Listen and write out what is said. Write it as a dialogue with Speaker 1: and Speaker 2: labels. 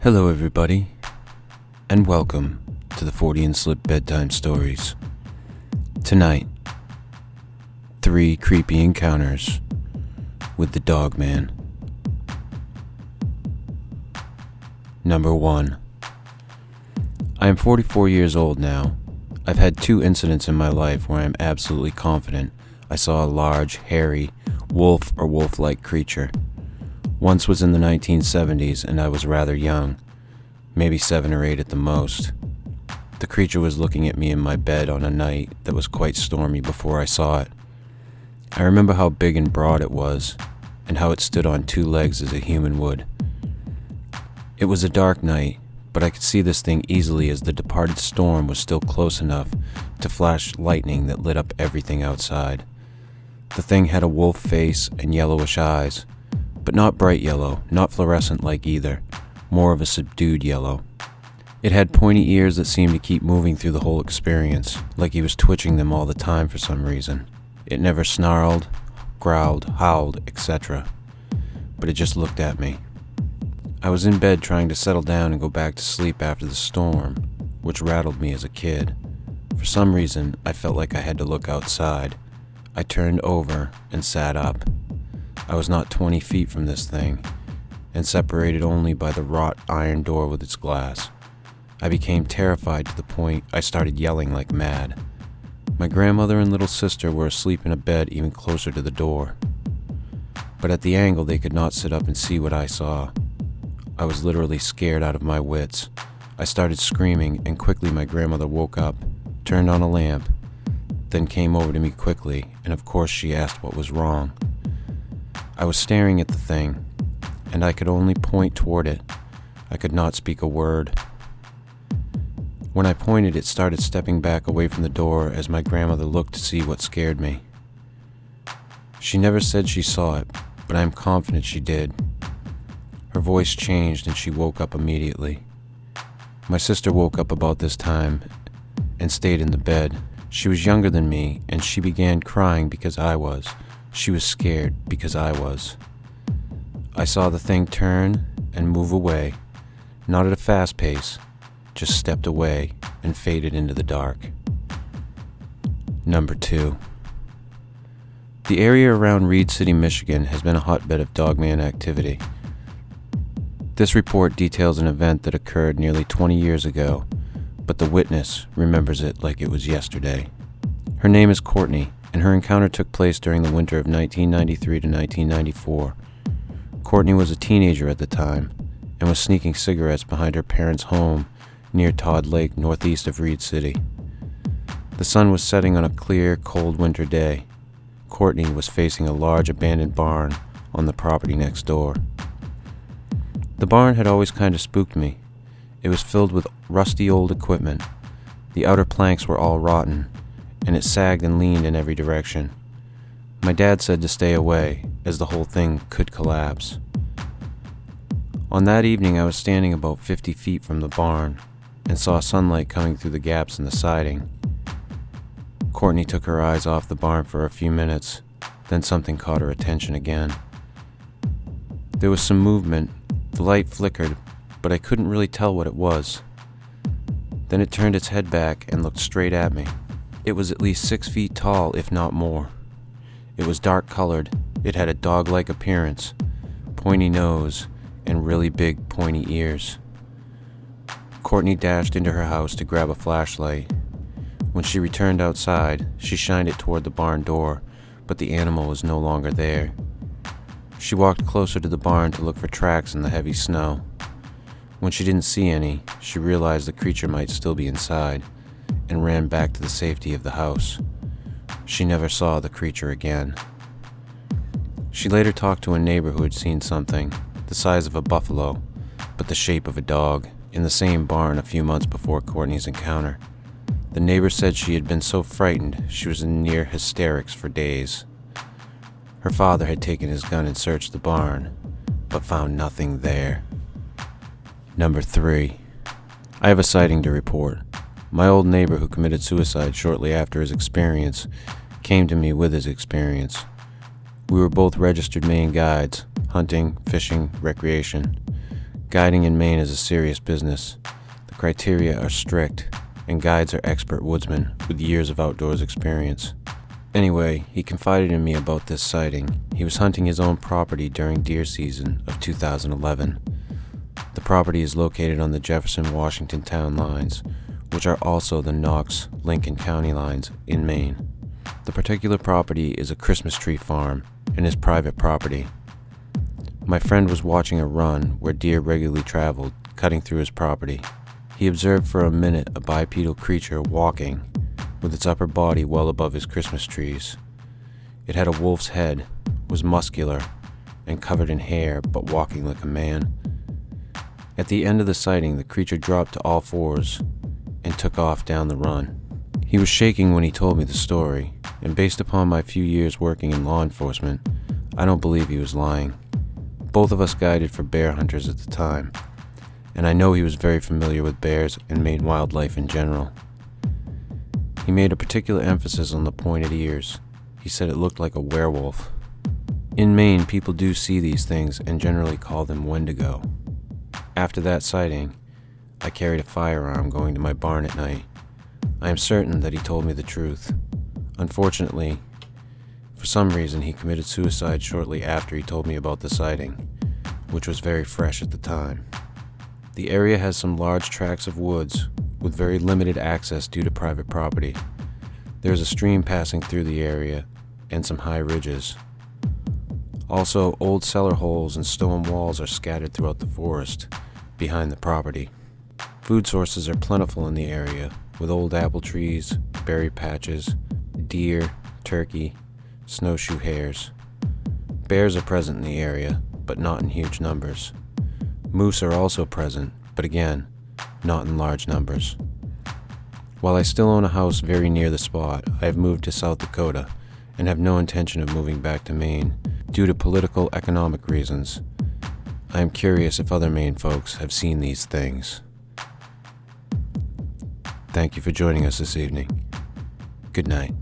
Speaker 1: Hello everybody, and welcome to the Fortean Slip Bedtime Stories. Tonight, 3 creepy encounters with the Dogman. Number 1. I am 44 years old now. I've had 2 incidents in my life where I am absolutely confident I saw a large, hairy, wolf or wolf-like creature. Once was in the 1970s and I was rather young, maybe 7 or 8 at the most. The creature was looking at me in my bed on a night that was quite stormy before I saw it. I remember how big and broad it was, and how it stood on 2 legs as a human would. It was a dark night, but I could see this thing easily as the departed storm was still close enough to flash lightning that lit up everything outside. The thing had a wolf face and yellowish eyes, but not bright yellow, not fluorescent like either, more of a subdued yellow. It had pointy ears that seemed to keep moving through the whole experience, like he was twitching them all the time for some reason. It never snarled, growled, howled, etc., but it just looked at me. I was in bed trying to settle down and go back to sleep after the storm, which rattled me as a kid. For some reason, I felt like I had to look outside. I turned over and sat up. I was not 20 feet from this thing, and separated only by the wrought iron door with its glass. I became terrified to the point I started yelling like mad. My grandmother and little sister were asleep in a bed even closer to the door, but at the angle they could not sit up and see what I saw. I was literally scared out of my wits. I started screaming, and quickly my grandmother woke up, turned on a lamp, then came over to me quickly, and of course she asked what was wrong. I was staring at the thing, and I could only point toward it. I could not speak a word. When I pointed, it started stepping back away from the door as my grandmother looked to see what scared me. She never said she saw it, but I am confident she did. Her voice changed and she woke up immediately. My sister woke up about this time and stayed in the bed. She was younger than me, and she began crying because I was. She was scared because I was. I saw the thing turn and move away, not at a fast pace, just stepped away and faded into the dark. Number 2. The area around Reed City, Michigan has been a hotbed of Dogman activity. This report details an event that occurred nearly 20 years ago, but the witness remembers it like it was yesterday. Her name is Courtney, and her encounter took place during the winter of 1993 to 1994. Courtney was a teenager at the time and was sneaking cigarettes behind her parents' home near Todd Lake, northeast of Reed City. The sun was setting on a clear, cold winter day. Courtney was facing a large abandoned barn on the property next door. The barn had always kind of spooked me. It was filled with rusty old equipment. The outer planks were all rotten, and it sagged and leaned in every direction. My dad said to stay away, as the whole thing could collapse. On that evening, I was standing about 50 feet from the barn and saw sunlight coming through the gaps in the siding. Courtney took her eyes off the barn for a few minutes, then something caught her attention again. There was some movement. The light flickered, but I couldn't really tell what it was. Then it turned its head back and looked straight at me. It was at least 6 feet tall, if not more. It was dark colored. It had a dog-like appearance, pointy nose, and really big pointy ears. Courtney dashed into her house to grab a flashlight. When she returned outside, she shined it toward the barn door, but the animal was no longer there. She walked closer to the barn to look for tracks in the heavy snow. When she didn't see any, she realized the creature might still be inside, and ran back to the safety of the house. She never saw the creature again. She later talked to a neighbor who had seen something, the size of a buffalo, but the shape of a dog, in the same barn a few months before Courtney's encounter. The neighbor said she had been so frightened she was in near hysterics for days. Her father had taken his gun and searched the barn, but found nothing there. Number 3. I have a sighting to report. My old neighbor who committed suicide shortly after his experience came to me with his experience. We were both registered Maine guides, hunting, fishing, recreation. Guiding in Maine is a serious business. The criteria are strict, and guides are expert woodsmen with years of outdoors experience. Anyway, he confided in me about this sighting. He was hunting his own property during deer season of 2011. The property is located on the Jefferson-Washington town lines, which are also the Knox-Lincoln county lines in Maine. The particular property is a Christmas tree farm and is private property. My friend was watching a run where deer regularly traveled, cutting through his property. He observed for a minute a bipedal creature walking, with its upper body well above his Christmas trees. It had a wolf's head, was muscular, and covered in hair, but walking like a man. At the end of the sighting, the creature dropped to all fours and took off down the run. He was shaking when he told me the story, and based upon my few years working in law enforcement, I don't believe he was lying. Both of us guided for bear hunters at the time, and I know he was very familiar with bears and Maine wildlife in general. He made a particular emphasis on the pointed ears. He said it looked like a werewolf. In Maine, people do see these things and generally call them wendigo. After that sighting, I carried a firearm going to my barn at night. I am certain that he told me the truth. Unfortunately, for some reason, he committed suicide shortly after he told me about the sighting, which was very fresh at the time. The area has some large tracts of woods with very limited access due to private property. There is a stream passing through the area and some high ridges. Also, old cellar holes and stone walls are scattered throughout the forest behind the property. Food sources are plentiful in the area, with old apple trees, berry patches, deer, turkey, snowshoe hares. Bears are present in the area, but not in huge numbers. Moose are also present, but again, not in large numbers. While I still own a house very near the spot, I have moved to South Dakota and have no intention of moving back to Maine due to political economic reasons. I am curious if other Maine folks have seen these things. Thank you for joining us this evening. Good night.